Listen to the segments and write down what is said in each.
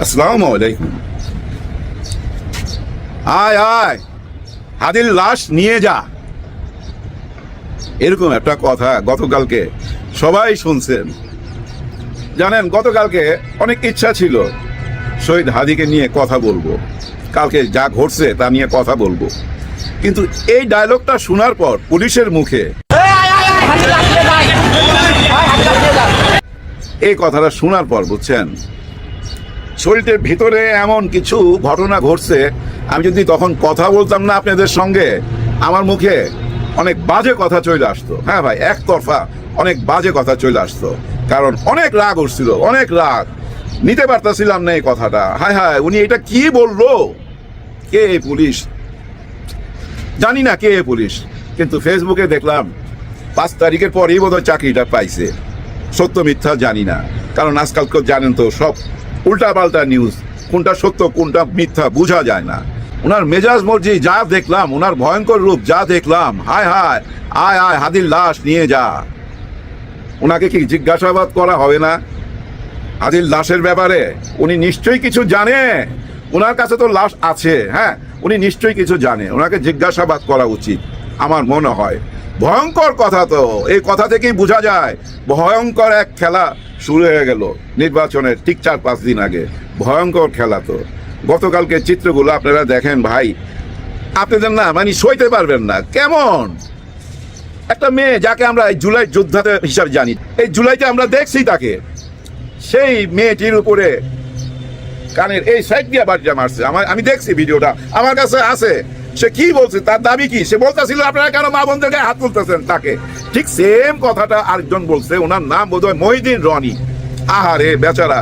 আসসালামু আলাইকুম। আয় আয়, হাদির লাশ নিয়ে যা, এরকম একটা কথা গতকালকে সবাই শুনছেন। জানেন, গতকালকে অনেক ইচ্ছা ছিল শহীদ হাদিকে নিয়ে কথা বলবো, কালকে যা ঘটছে তা নিয়ে কথা বলবো, কিন্তু এই ডায়লগটা শোনার পর পুলিশের মুখে এই কথাটা শোনার পর বুঝছেন, শরীরের ভিতরে এমন কিছু ঘটনা ঘটছে। আমি যদি তখন কথা বলতাম না আপনাদের সঙ্গে, আমার মুখে অনেক বাজে কথা চলে আসতো। হ্যাঁ ভাই, একতরফা অনেক বাজে কথা চলে আসতো, কারণ অনেক রাগ উঠছিল, অনেক রাগ, নিতে পারতেছিলাম না এই কথাটা। হায় হায়, উনি এটা কি বললো? কে এই পুলিশ? জানি না কে এই পুলিশ, কিন্তু ফেসবুকে দেখলাম 5 তারিখের পরেই বোধহয় চাকরিটা পাইছে। সত্য মিথ্যা জানি না, কারণ আজকাল জানেন তো সব উল্টা পাল্টা নিউজ, কোনটা সত্য কোনটা মিথ্যা বোঝা যায় না। ওনার মেজাজ মর্জি যা দেখলাম, ওনার ভয়ঙ্কর রূপ যা দেখলাম, হায় হায়, আয় আয় হাদির লাশ নিয়ে যা। ওনাকে কি জিজ্ঞাসাবাদ করা হবে না হাদির লাশের ব্যাপারে? উনি নিশ্চয়ই কিছু জানে, ওনার কাছে তো লাশ আছে। হ্যাঁ, উনি নিশ্চয়ই কিছু জানে, ওনাকে জিজ্ঞাসাবাদ করা উচিত আমার মনে হয়। ভয়ঙ্কর কথা তো, এই কথা থেকেই বোঝা যায় ভয়ঙ্কর এক খেলা শুরু হয়ে গেল নির্বাচনের ঠিক 4-5 দিন আগে। ভয়ঙ্কর খেলা তো। গতকালকে চিত্রগুলো আপনারা দেখেন ভাই, আপনাদের না মানে সইতে পারবেন না। কেমন একটা মেয়ে যাকে আমরা এই জুলাই যোদ্ধাতে হিসাবে জানি, এই জুলাইতে আমরা দেখছি তাকে, সেই মেয়েটির উপরে কানের এই সাইড দিয়ে বাড়িটা মারছে। আমি দেখছি ভিডিওটা, আমার কাছে আছে। সে কি বলছে, তার দাবি কি? সে বলতেছিল আপনারা কেন মা বোনদের গায়ে হাত তুলতেছেন তাকে। ঠিক সেম কথাটা আরেকজন বলছে, ওনার নাম বোধহয় মহিউদ্দিন রনি। আহারে বেচারা,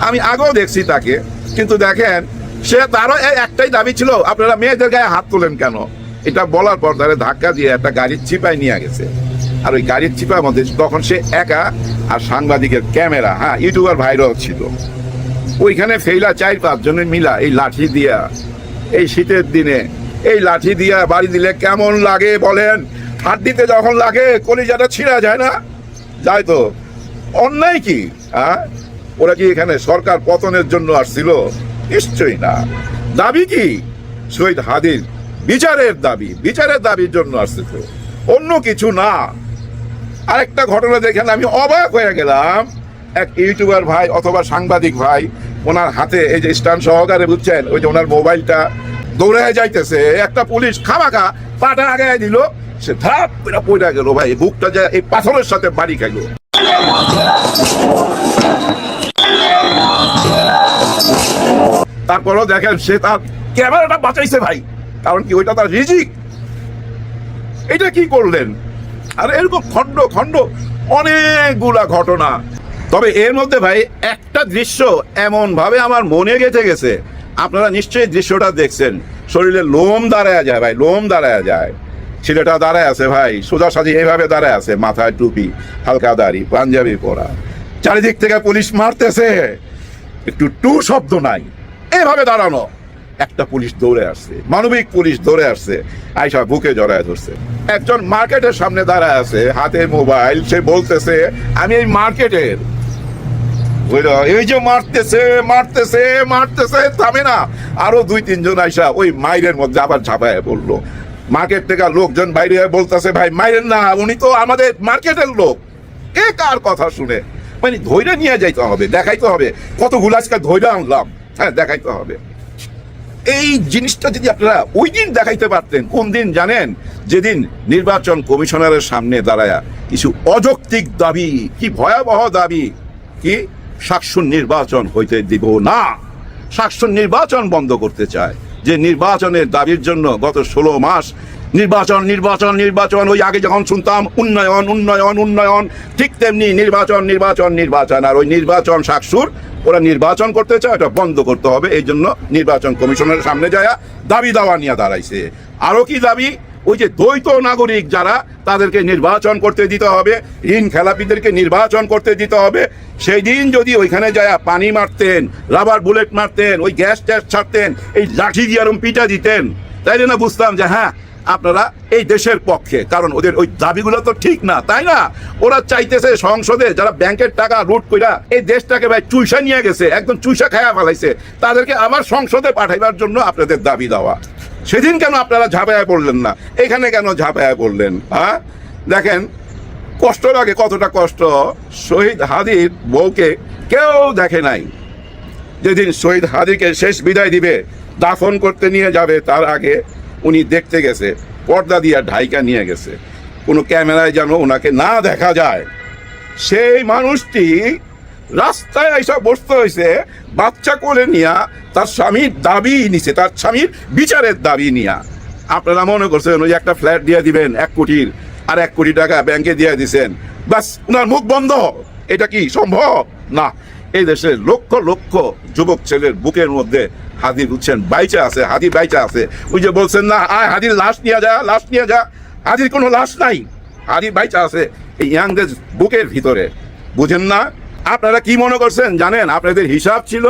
আমি আগেও দেখছি তাকে, কিন্তু দেখেন সে তারও একটাই দাবি ছিল, আপনারা মেয়েদের গায়ে হাত তোলেন কেন। এটা বলার পর তারা ধাক্কা দিয়ে একটা গাড়ির চিপায় নিয়ে গেছে। আর ওই গাড়ির চিপার মধ্যে তখন সে একা, আর সাংবাদিকের ক্যামেরা, হ্যাঁ ইউটিউবার ভাইরাল ছিল। ওইখানে ফেইলা 4-5 জনের মিলা এই লাঠি দিয়া, এই শীতের দিনে এই লাঠি দিয়া বাড়ি দিলে কেমন লাগে বলেন? হাত দিতে যখন লাগে কলিজাটা ছিঁড়া যায় না? যায় তো। অন্যায় কি? হ্যাঁ, ওরা কি এখানে সরকার পতনের জন্য আসছিল? নিশ্চয়ই না। দাবি কি? শহীদ হাদির বিচারের দাবি, বিচারের দাবির জন্য আসছে তো, অন্য কিছু না। আরেকটা ঘটনা দেখেন, আমি অবাক হয়ে গেলাম। এক ইউটিউবার ভাই অথবা সাংবাদিক ভাই, ওনার হাতে এই যে স্ট্যান্ড সহকারে বুঝছেন, ওই যে ওনার মোবাইলটা দৌড়ে যাইতেছে, একটা পুলিশ খামাখা পাটা আগে দিল, সে ধাপ করে পড়ে গেল ভাই, বুকটা যে এই পাথরের সাথে বাড়ি খাইল। তারপরেও দেখেন সে তার ক্যামেরাটা বাঁচাইছে ভাই, কারণ কি ওইটা তার রিজিক। এটা কি করলেন? আর এরকম খন্ড খন্ড অনেকগুলা ঘটনা। তবে এর মধ্যে ভাই একটা দৃশ্য এমন ভাবে আমার মনে গেঁথে গেছে, আপনারা নিশ্চয়ই দৃশ্যটা দেখছেন। শরীরে লোম দাঁড়ায় যায় ভাই, লোম দাঁড়ায় যায়। ছেলেটা দাঁড়ায় আছে ভাই, সোজা সাজি এইভাবে দাঁড়ায় আছে, মাথায় টুপি, হালকা দাড়ি, পাঞ্জাবি পরা, চারিদিক থেকে পুলিশ মারতেছে, একটু টু শব্দ নাই, এইভাবে দাঁড়ানো। একটা পুলিশ দৌড়ে আসছে, মানবিক পুলিশ দৌড়ে আসছে, আয়সা বুকে জড়ায় ধরছে। একজন মার্কেটের সামনে দাঁড়ায় আছে, হাতে মোবাইল, সে বলতেছে আমি এই মার্কেটের। এই যে মারতেছে মারতেছে মারতেছে, থামে না। আরো 2-3 জন আইসা ওই মাইরের মধ্যে আবার ঝাঁপায় পড়লো। মার্কেট থেকে লোকজন বাইরে বলতেছে ভাই মাইরেন না, উনি তো আমাদের মার্কেটের লোক। কে কার কথা শুনে? মানে ধৈর্য নিয়ে যাইতে হবে, দেখাইতে হবে কতগুলো আজকে ধৈর্য আনলাম। হ্যাঁ, দেখাইতে হবে। এই জিনিসটা যদি আপনারা ওই দিন দেখাইতে পারতেন। কোন দিন জানেন? যেদিন নির্বাচন কমিশনারের সামনে দাঁড়ায় কিছু অযৌক্তিক দাবি, কি ভয়াবহ দাবি, কি শাকসুর নির্বাচন হইতে দিব না, শাকসুর নির্বাচন বন্ধ করতে চায়। যে নির্বাচনের দাবির জন্য গত 16 মাস নির্বাচন নির্বাচন নির্বাচন, ওই আগে যখন শুনতাম উন্নয়ন উন্নয়ন উন্নয়ন, ঠিক তেমনি নির্বাচন নির্বাচন নির্বাচন। আর ওই নির্বাচন শাকসুর, ওরা নির্বাচন করতে চায়, এটা বন্ধ করতে হবে। এই জন্য নির্বাচন কমিশনের সামনে যায় দাবি দাওয়া নিয়ে দাঁড়াইছে। আরো কি দাবি? ওই যে দ্বৈত নাগরিক যারা, তাদেরকে নির্বাচন করতে দিতে হবে, ঋণ খেলাপিদেরকে নির্বাচন করতে দিতে হবে। সেই দিন যদি ওইখানে যায় পানি মারতেন, রাবার বুলেট মারতেন, ওই গ্যাস ট্যাস ছাড়তেন, এই লাঠি দিয়ে আরম পিটা দিতেন, তাইলে না বুঝতাম যে হ্যাঁ আপনারা এই দেশের পক্ষে, কারণ ওদের ওই দাবিগুলো তো ঠিক না, তাই না? ওরা চাইতেছে সংসদে যারা ব্যাংকের টাকা লুট কইরা এই দেশটাকে ভাই চুইসা নিয়ে গেছে, একদম চুইসা খায়া ফেলাইছে, তাদেরকে আবার সংসদে পাঠাইবার জন্য আপনাদের দাবি দেওয়া। সেদিন কেন আপনারা ঝাঁপায়া পড়লেন না? এখানে কেন ঝাঁপায়া পড়লেন? হ্যাঁ, দেখেন কষ্ট লাগে, কতটা কষ্ট। শহীদ হাদির বউকে কেউ দেখে নাই। যেদিন শহীদ হাদিকে শেষ বিদায় দিবে, দাফন করতে নিয়ে যাবে, তার আগে উনি দেখতে গেছে, পর্দা দিয়ে ঢাইকা নিয়ে গেছে, কোনো ক্যামেরায় যেন ওনাকে না দেখা যায়। সেই মানুষটি রাস্তায় এসে বসতে হয়েছে বাচ্চা কোলে নিয়া, তার স্বামীর দাবি নিছে, তার স্বামীর বিচারের দাবি নিয়া। আপনারা মনে করছেন ওই একটা ফ্ল্যাট দিয়ে দিবেন 1 কোটির, আর 1 কোটি টাকা ব্যাংকে দিয়ে দিছেন, বাস ওনার মুখ বন্ধ। এটা কি সম্ভব? না। এই দেশের লক্ষ লক্ষ যুবক ছেলের বুকের মধ্যে হাদি বুঝছেন বাইচা আছে, হাদি বাইচা আছে। ওই যে বলছেন না, আয় হাদির লাশ নিয়ে যা, লাশ নিয়ে যা, হাদির কোনো লাশ নাই, হাদি বাইচা আছে এই ইয়াংদের বুকের ভিতরে। বুঝেন না? আপনারা কি মনে করছেন জানেন? আপনাদের হিসাব ছিল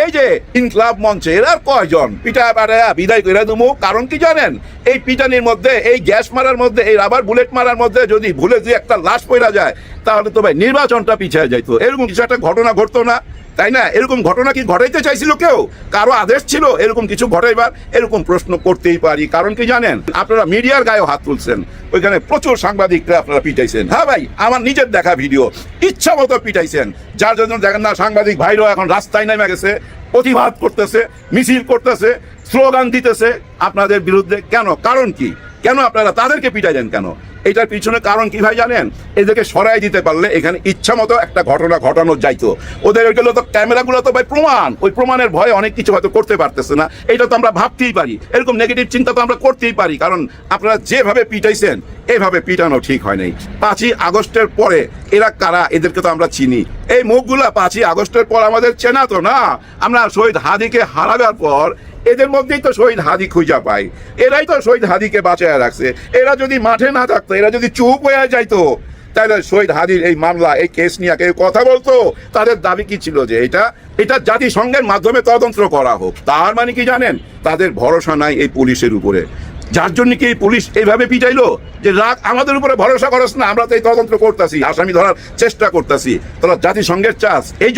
এই যে ইনকলাব মঞ্চে এরা কয়জন পিটা পাড়ায়া বিদায় করে দেবো। কারণ কি জানেন? এই পিটানির মধ্যে, এই গ্যাস মারার মধ্যে, এই রাবার বুলেট মারার মধ্যে যদি ভুলে যে একটা লাশ পড়া যায়, তাহলে তো ভাই নির্বাচনটা পিছিয়ে যাইতো। এরকম কিছু একটা ঘটনা ঘটতো না, তাই না? এরকম ঘটনা কি ঘটাইতে চাইছিল কেউ? কারো আদেশ ছিল এরকম কিছু ঘটাইবার? এরকম প্রশ্ন করতেই পারি। কারণ কি জানেন? আপনারা মিডিয়ার গায়েও হাত তুলছেন, ওইখানে প্রচুর সাংবাদিকরা আপনারা পিটাইছেন। হ্যাঁ ভাই, আমার নিজের দেখা ভিডিও, ইচ্ছা মতো পিটাইছেন। যার জন্য দেখেন না সাংবাদিক ভাইরাও এখন রাস্তায় নেমে গেছে, প্রতিবাদ করতেছে, মিছিল করতেছে, স্লোগান দিতেছে আপনাদের বিরুদ্ধে। কেন? কারণ কি? কেন আপনারা তাদেরকে পিটাইলেন কেন? এটার পিছনে কারণ কি ভাই জানেন? এদেরকে সরাই দিতে পারলে এখানে ইচ্ছা মতো একটা ঘটনা ঘটানো যাইতো। ওদের ওইগুলো তো ক্যামেরাগুলো তো ভাই প্রমাণ, ওই প্রমাণের ভয়ে অনেক কিছু হয়তো করতে পারতেছে না। এটা তো আমরা ভাবতেই পারি, এরকম নেগেটিভ চিন্তা তো আমরা করতেই পারি। কারণ আপনারা যেভাবে পিটাইছেন, এভাবে পিটানো ঠিক হয় নাই। 5ই আগস্টের পরে এরা কারা, এদেরকে তো আমরা চিনি। এই মুখগুলা 5ই আগস্টের পর আমাদের চেনা তো না। আমরা শহীদ হাদিকে হারাবার পর এদের মধ্যেই তো শহীদ হাদি খুঁজা পাই, এরাই তো শহীদ হাদিকে বাঁচায় রাখছে। এরা যদি মাঠে না থাকতো, এরা যদি চুপ হয়ে যাইতো, তাহলে শহীদ হাদির এই মামলা, এই কেস নিয়ে কেউ কথা বলতো? তাদের দাবি কি ছিল? যে এটা জাতিসংঘের মাধ্যমে তদন্ত করা হোক। তার মানে কি জানেন? তাদের ভরসা নাই এই পুলিশের উপরে। যার জন্য কি এই পুলিশ এইভাবে পিটাইলো যে রাগ আমাদের উপরে ভরসা করছ না, আমরা তো এই তদন্ত করতেছি, আসামি ধরার চেষ্টা করতেছি, তোরা জাতিসংঘের চাস। এই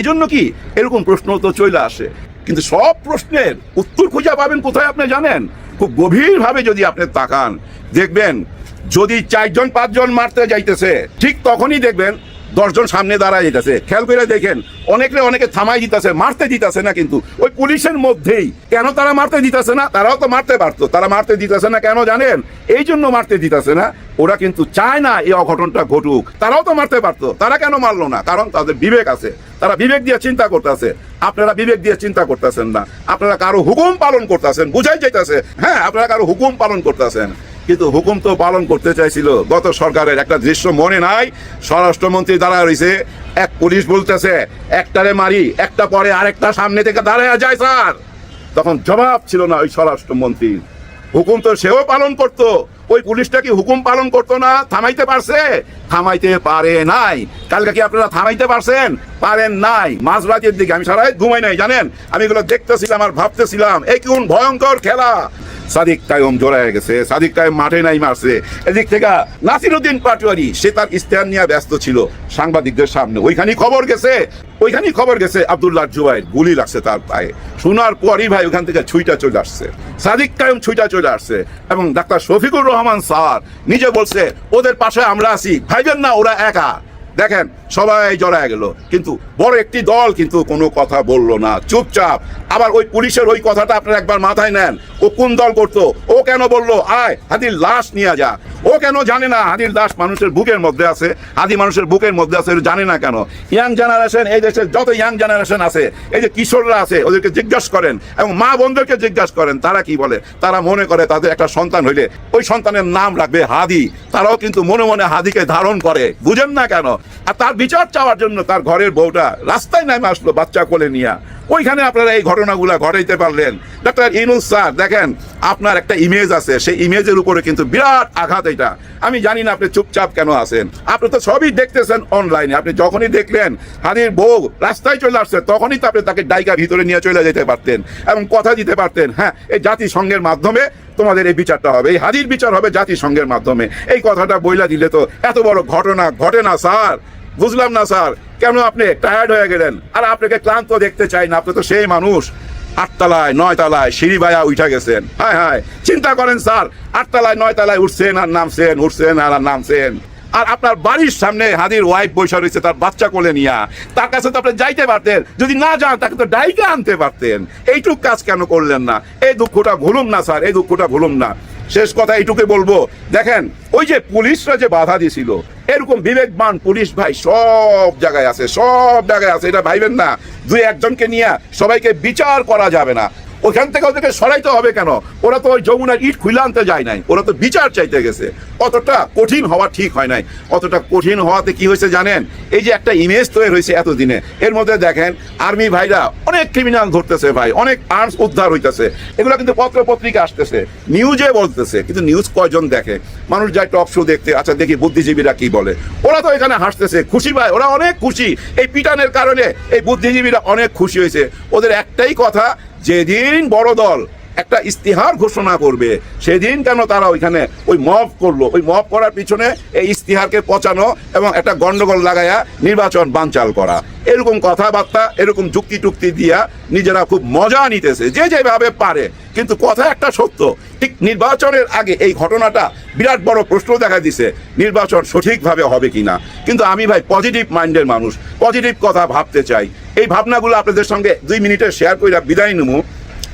জন্য কি এরকম প্রশ্ন তো চলে আসে। কিন্তু সব প্রশ্নের উত্তর খুঁজে পাবেন কোথায় আপনি জানেন? খুব গভীরভাবে যদি আপনি তাকান, দেখবেন যদি 4 জন 5 জন মারতে যাইতেছে, ঠিক তখনই দেখবেন 10 জন সামনে দাঁড়ায় যেতেছে। খেয়াল করে দেখেন, অনেকে থামাই দিতেছে, মারতে দিতেছে না। কিন্তু ওই পুলিশের মধ্যেই কেন তারা মারতে দিতেছে না? তারাও তো মারতে পারতো, তারা মারতে দিতেছে না কেন জানেন? এই জন্য মারতে দিতেছে না, ওরা কিন্তু চায় না এই অঘটনটা ঘটুক। তারাও তো মারতে পারতো, তারা কেন মারলো না? কারণ তাদের বিবেক আছে, তারা বিবেক দিয়ে চিন্তা করতেছে। আপনারা বিবেক দিয়ে চিন্তা করতেছেন না, আপনারা কারো হুকুম পালন করতেছেন, বুঝাই যাইতেছে। হ্যাঁ, আপনারা কারো হুকুম পালন করতেছেন, কিন্তু হুকুম তো পালন করতে চাইছিল গত সরকারের। একটা দৃশ্য মনে নাই? স্বরাষ্ট্রমন্ত্রী দাঁড়ায় রয়েছে, এক পুলিশ বলতেছে একটারে মারি, একটা পরে আরেকটা সামনে থেকে দাঁড়ায় যায় স্যার। তখন জবাব ছিল না ওই স্বরাষ্ট্রমন্ত্রীর। হুকুম তো সেও পালন করতো, ওই পুলিশটা কি হুকুম পালন করতো না? থামাইতে পারছে? থামাইতে পারে নাই। কালকে কি আপনারা থামাইতে পারছেন? পারেন নাই। মাঝরাতের দিকে আমি সারাই ঘুমাই নাই জানেন, আমি এগুলো দেখতেছিলাম আর ভাবতেছিলাম এই কোন ভয়ঙ্কর খেলা। সাদিক কায়ুম জড়ায় গেছে, সাদিক কায়ুম মাঠে নাই মারছে। এদিক থেকে নাসিরউদ্দিন পাটোয়ারি, সে তার ইস্তেহার নিয়ে ব্যস্ত ছিল সাংবাদিকদের সামনে। ওইখানেই খবর গেছে আব্দুল্লাহ জুবাইর গুলি লাগছে তার পায়ে। শোনার পরই ভাই ওখান থেকে ছুইটা চলে আসছে, সাদিক কায়ুম ছুইটা চলে আসছে। এবং ডাক্তার শফিকুর রহমান স্যার নিজে বলছে ওদের পাশে আমরা আছি, ভাইবেন না ওরা একা। দেখেন সবাই জড়ায় গেল, কিন্তু বড় একটি দল কিন্তু কোনো কথা বললো না, চুপচাপ। আবার ওই পুলিশের ওই কথাটা আপনারা একবার মাথায় নেন, ও কোন দল করতো? ও কেন বললো আয় হাদির লাশ নিয়ে যা? ও কেন জানে না হাদির লাশ মানুষের বুকের মধ্যে আছে? হাদি মানুষের বুকের মধ্যে আছে, জানে না কেন? ইয়াং জেনারেশন, এই দেশের যত ইয়াং জেনারেশন আছে, এই যে কিশোররা আছে, ওদেরকে জিজ্ঞাসা করেন এবং মা বোনদেরকে জিজ্ঞাসা করেন, তারা কি বলে? তারা মনে করে তাদের একটা সন্তান হইলে ওই সন্তানের নাম রাখবে হাদি। তারাও কিন্তু মনে মনে হাদিকে ধারণ করে, বুঝেন না কেন? আর তার বিচার চাওয়ার জন্য তার ঘরের বউটা রাস্তায় নেমে আসলো বাচ্চা কোলে নিয়ে। ওইখানে আপনারা এই ঘটনাগুলো ঘটাইতে পারলেন। ডক্টর ইউনূস স্যার দেখেন, আপনার একটা ইমেজ আছে, সেই ইমেজের উপরে কিন্তু বিরাট আঘাত। এটা আমি জানি না আপনি চুপচাপ কেন আছেন। আপনি তো সবই দেখতেছেন অনলাইনে। আপনি যখনই দেখলেন হাদির বউ রাস্তায় চলে আসছে, তখনই তো আপনি তাকে ডাইকা ভিতরে নিয়ে চলে যেতে পারতেন এবং কথা দিতে পারতেন, হ্যাঁ এই জাতিসংঘের মাধ্যমে তোমাদের এই বিচারটা হবে, এই হাদির বিচার হবে জাতিসংঘের মাধ্যমে। এই কথাটা বইলা দিলে তো এত বড় ঘটনা ঘটে না স্যার। বুঝলাম না স্যার, কেন আপনি টায়ার্ড হয়ে গেলেন? আর আপনাকে ক্লান্ত দেখতে চাই না, আপনি তো সেই মানুষ 8 তলায় 9 তলায় সিঁড়ি বায়া উঠা গেছেন। হায় হায়, চিন্তা করেন স্যার, 8 তলায় 9 তলায় উঠছেন আর নামছেন, উঠছেন আর নামছেন। আর আপনার বাড়ির সামনে হাদির ওয়াইফ বসে রয়েছে তার বাচ্চা কোলে নিয়া, তার কাছে তো আপনি যাইতে পারতেন, যদি না যান তাকে তো ডাইকা আনতে পারতেন। এইটুক কাজ কেন করলেন না? এই দুঃখটা ভুলুম না স্যার, এই দুঃখটা ভুলুম না। শেষ কথা এইটুকু বলবো, দেখেন ওই যে পুলিশরা যে বাধা দিয়েছিল, এরকম বিবেকবান পুলিশ ভাই সব জায়গায় আছে, সব জায়গায় আছে। এটা ভাইবেন না 2-1 জনকে নিয়ে সবাইকে বিচার করা যাবে না। ওখান থেকে ওদেরকে সরাইতে হবে কেন? ওরা তো ওই যমুনার ইট খুলে আনতে যায় নাই, ওরা তো বিচার চাইতে গেছে। অতটা কঠিন হওয়া ঠিক হয় নাই। অতটা কঠিন হওয়াতে কি হয়েছে জানেন? এই যে একটা ইমেজ তৈরি হয়েছে এতদিনে, এর মধ্যে দেখেন আর্মি ভাইরা অনেক ক্রিমিনাল ধরতেছে ভাই, অনেক আর্মস উদ্ধার হইতেছে, এগুলো কিন্তু পত্র পত্রিকা আসতেছে, নিউজে বলতেছে, কিন্তু নিউজ কয়জন দেখে? মানুষ যায় টক শো দেখতে, আচ্ছা দেখি বুদ্ধিজীবীরা কি বলে। ওরা তো এখানে হাসতেছে, খুশি ভাই, ওরা অনেক খুশি। এই পিটানের কারণে এই বুদ্ধিজীবীরা অনেক খুশি হয়েছে। ওদের একটাই কথা, যেদিন বড় দল একটা ইস্তিহার ঘোষণা করবে সেদিন কেন তারা ওইখানে ওই মব করলো, ওই মব করার পিছনে এই ইস্তিহারকে পচানো এবং একটা গন্ডগোল লাগাইয়া নির্বাচন বানচাল করা, এরকম কথাবার্তা, এরকম যুক্তি টুক্তি দিয়া নিজেরা খুব মজা নিতেছে যে যেভাবে পারে। কিন্তু কথা একটা সত্য, ঠিক নির্বাচনের আগে এই ঘটনাটা বিরাট বড় প্রশ্ন দেখা দিছে, নির্বাচন সঠিকভাবে হবে কিনা। কিন্তু আমি ভাই পজিটিভ মাইন্ডের মানুষ, পজিটিভ কথা ভাবতে চাই। এই ভাবনাগুলো আপনাদের সঙ্গে 2 মিনিটে শেয়ার করে বিদায় নেবো।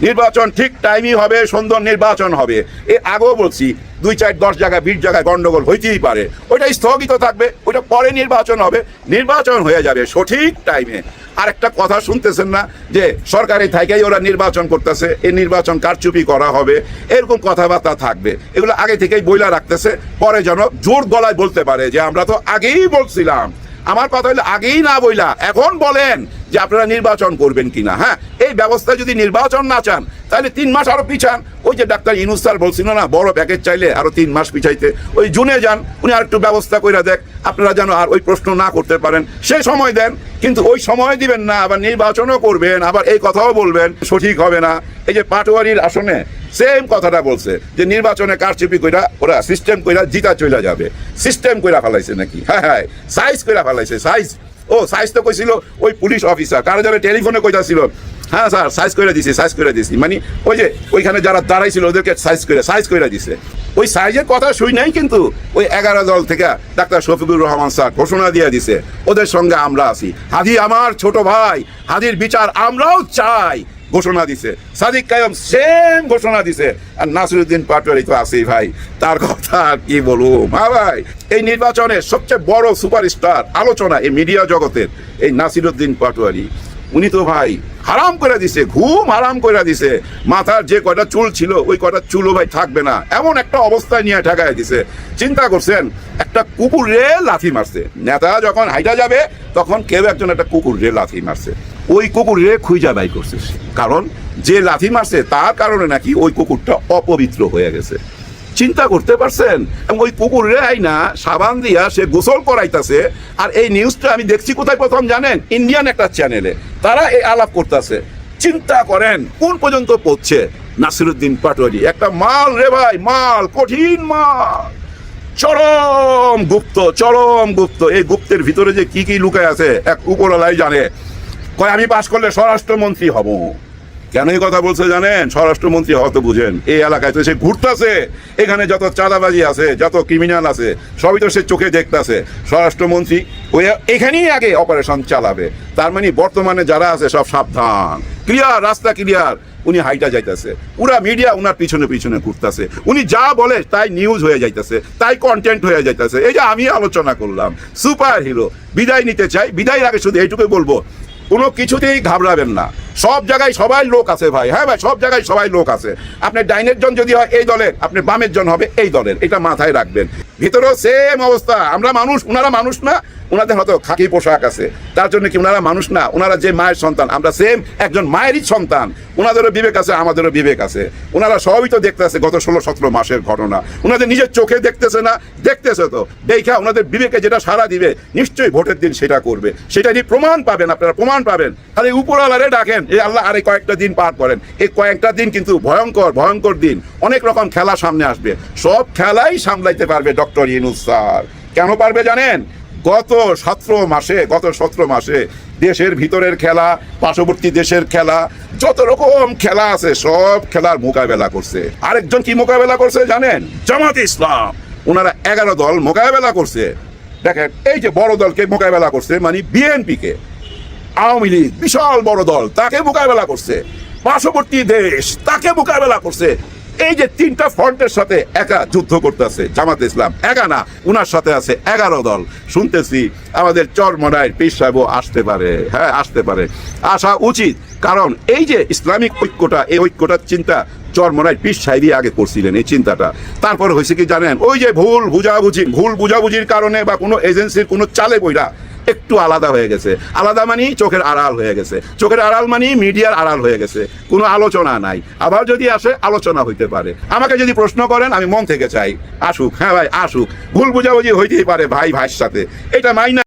নির্বাচন ঠিক টাইমই হবে, সুন্দর নির্বাচন হবে। এর আগেও বলছি 2, 4, 10 জায়গায় 20 জায়গায় গন্ডগোল হইতেই পারে, ওইটা স্থগিত থাকবে, ওইটা পরে নির্বাচন হবে, নির্বাচন হয়ে যাবে সঠিক টাইমে। আর একটা কথা শুনতেছেন না যে সরকারি থাইকেই ওরা নির্বাচন করতেছে, এই নির্বাচন কারচুপি করা হবে, এরকম কথাবার্তা থাকবে। এগুলো আগে থেকেই বইলা রাখতেছে, পরে যেন জোর গলায় বলতে পারে যে আমরা তো আগেই বলছিলাম। আমার কথা হলো আগেই না বইলা এখন বলেন যে আপনারা নির্বাচন করবেন কিনা। হ্যাঁ, এই ব্যবস্থা যদি নির্বাচন না চান তাহলে 3 মাস আরো পিছান। ওই যে ডাক্তার ইউনূস স্যার বলছিল না বড় প্যাকেজ চাইলে আরো 3 মাস পিছাইতে, ওই জুনে যান, উনি আর একটু ব্যবস্থা করে দেখ, আপনারা যেন আর ওই প্রশ্ন না করতে পারেন, সে সময় দেন। কিন্তু ওই সময় দিবেন না, আবার নির্বাচনও করবেন, আবার এই কথাও বলবেন সঠিক হবে না। এই যে পাটোয়ারির আসনে সেম কথাটা বলছে যে নির্বাচনে কারচুপি কইরা ওরা সিস্টেম কইরা জিতা চলে যাবে। সিস্টেম কইরা ফেলাইছে নাকি? হ্যাঁ হ্যাঁ, সাইজ কইরা ফেলাইছে, সাইজ। ও সাইজ তো কইছিল ওই পুলিশ অফিসার, কারো যারা টেলিফোনে কইতাছিল হ্যাঁ স্যার সাইজ করে দিছি, সাইজ করে দিছি, মানে ওই যে ওইখানে যারা দাঁড়াইছিল ওদেরকে সাইজ করে দিছে। ওই সাইজের কথা শুই নাই, কিন্তু ওই 11 দল থেকে ডাক্তার শফিকুর রহমান স্যার ঘোষণা দিয়ে দিছে ওদের সঙ্গে আমরা আছি, হাদি আমার ছোট ভাই, হাদির বিচার আমরাও চাই, ঘোষণা দিছে। সাদিক কায়েম সেম ঘোষণা দিছে। আর নাসিরউদ্দিন পাটোয়ারি তো আছেই ভাই, তার কথা আর কি বলবো। হ্যাঁ ভাই, এই নির্বাচনের সবচেয়ে বড় সুপারস্টার আলোচনা এই মিডিয়া জগতের এই নাসিরউদ্দিন পাটোয়ারি, উনি তো ভাই হারাম করে দিছে, ঘুম হারাম করে দিছে। মাথার যে কয়টা চুল ছিল ওই কয়টা চুলও ভাই থাকবে না, এমন একটা অবস্থায় নিয়ে ঠেকায় দিছে। চিন্তা করছেন, একটা কুকুর রে লাথি মারছে, নেতা যখন হাইটা যাবে তখন কেউ একজন একটা কুকুর রে লাথি মারছে, ওই কুকুর রে খুঁজা বাই করছে, কারণ যে লাথি মারছে তার কারণে নাকি ওই কুকুরটা অপবিত্র হয়ে গেছে। চিন্তা করতে পারছেন? এবং ওই কুকুর রে আইনা সাবান দিয়া সে গোসল করাইতেছে। আর এই নিউজটা আমি দেখছি কোথায় প্রথম জানেন? ইন্ডিয়ান একটা চ্যানেলে তারা এই আলাপ করতেছে। চিন্তা করেন কোন পর্যন্ত পৌঁছে নাসিরউদ্দিন পাটোয়ারি, একটা মাল রে ভাই, মাল, কঠিন মাল, চরম গুপ্ত, চরম গুপ্ত। এই গুপ্তের ভিতরে যে কি কি লুকায় আছে এক উপরওয়ালাই জানে। কয় আমি পাশ করলে স্বরাষ্ট্রমন্ত্রী হব। কেন এই কথা বলছে জানেন? স্বরাষ্ট্রমন্ত্রী হওয়া তো বুঝেন, এই এলাকায় তো সে ঘুরতেছে, এখানে যত চাঁদাবাজি আছে, যত ক্রিমিনাল আছে সবই তো সে চোখে দেখতেছে। স্বরাষ্ট্রমন্ত্রী ওই এখানেই আগে অপারেশন চালাবে। তার মানে বর্তমানে যারা আছে সব সাবধান, ক্লিয়ার, রাস্তা ক্লিয়ার। উনি হাইটা যাইতেছে, পুরা মিডিয়া উনার পিছনে পিছনে ঘুরতেছে, উনি যা বলে তাই নিউজ হয়ে যাইতেছে, তাই কন্টেন্ট হয়ে যাইতেছে। এই যে আমি আলোচনা করলাম, সুপার হিরো। বিদায় নিতে চাই, বিদায়ের আগে শুধু এইটুকুই বলবো, কোনো কিছুতেই ঘাবড়াবেন না, সব জায়গায় সবাই লোক আছে ভাই। হ্যাঁ ভাই, সব জায়গায় সবাই লোক আছে। আপনার ডাইনের জন যদি হয় এই দলের, আপনার বামের জন হবে এই দলের, এটা মাথায় রাখবেন। ভিতরেও সেম অবস্থা। আমরা মানুষ, ওনারা মানুষ না। ওনাদের হয়তো খাকি পোশাক আছে, তার জন্য কি ওনারা মানুষ না? ওনারা যে মায়ের সন্তান, আমরা সেম একজন মায়েরই সন্তান। ওনাদেরও বিবেক আছে, আমাদেরও বিবেক আছে। ওনারা সবই তো দেখতেছে গত 16-17 মাসের ঘটনা। ওনাদের নিজের চোখে দেখতেছে না? দেখতেছে তো। দেখা ওনাদের বিবেকে যেটা সাড়া দিবে, নিশ্চয়ই ভোটের দিন সেটা করবে। সেটা নিয়ে প্রমাণ পাবেন, আপনারা প্রমাণ পাবেন। খালি উপরওয়ালারে ডাকেন, এই আল্লাহ আরে কয়েকটা দিন পার করেন। এই কয়েকটা দিন কিন্তু ভয়ঙ্কর ভয়ঙ্কর দিন। অনেক রকম খেলা সামনে আসবে, সব খেলাই সামলাইতে পারবে ডক্টর ইউনূস স্যার। কেন পারবে জানেন? গত 17 মাসে দেশের ভিতরের খেলা, পার্শ্ববর্তী দেশের খেলা, যত রকম খেলা আছে সব খেলার মোকাবেলা করছে। আরেকজন কি মোকাবেলা করছে জানেন? জামাতে ইসলাম। ওনারা 11 দল মোকাবেলা করছে। দেখেন, এই যে বড় দলকে মোকাবেলা করছে, মানে বিএনপিকে, আওয়ামী লীগ বিশাল বড় দল, তাকে মোকাবেলা করছে। পার্শ্ববর্তী দেশ তাকে মোকাবেলা করছে। এই যে 3টা ফ্রন্টের সাথে একা যুদ্ধ করতেছে জামাতে ইসলাম। একা না, উনার সাথে আছে 11 দল। শুনতেছি আমাদের চরমনায় পীর সাহেবও আসতে পারে। হ্যাঁ, আসতে পারে, আসা উচিত। কারণ এই যে ইসলামিক ঐক্যটা, এই ঐক্যটার চিন্তা চরমনায় পীর সাহেবই আগে করছিলেন এই চিন্তাটা। তারপর হয়েছে কি জানেন? ওই যে ভুল বুঝাবুঝির কারণে বা কোনো এজেন্সির কোনো চালে বইরা একটু আলাদা হয়ে গেছে। আলাদা মানে চোখের আড়াল হয়ে গেছে। চোখের আড়াল মানে মিডিয়ার আড়াল হয়ে গেছে। কোনো আলোচনা নাই। আবার যদি আসে, আলোচনা হইতে পারে। আমাকে যদি প্রশ্ন করেন, আমি মন থেকে চাই আসুক। হ্যাঁ ভাই, আসুক। ভুল বুঝাবুঝি হইতেই পারে ভাই ভাইয়ের সাথে, এটা মাইনা